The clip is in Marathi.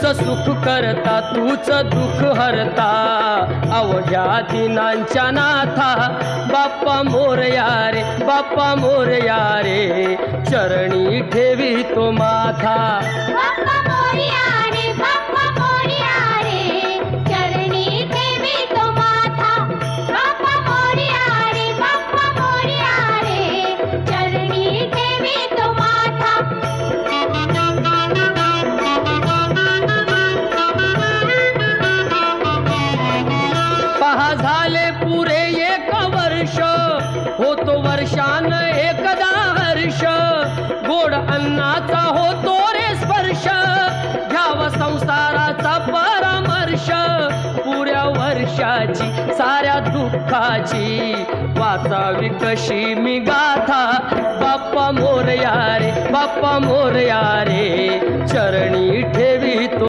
सुख करता तूच दुःख हरता अवघ्या दिनांच्या नाथा बाप्पा मोरया रे बाप्पा मोरया रे चरणी ठेवी तो माथा बाप्पा मोरया रे बाप्पा मोरया रे चरणी ठेवी तो माथा बाप्पा मोरया रे बाप्पा मोरया रे चरणी ठेवी तो माथा पहा झाले पुरे एक वर्ष होतो वर्षान एकदा हर्ष गोड अन्नाचा होतो रे स्पर्श घ्यावा संसाराचा परामर्श पुऱ्या वर्षाची साऱ्या दुःखाची वाचावी कशी मी गाथा बाप्पा मोरया रे बाप्पा मोरया रे चरणी ठेवी तो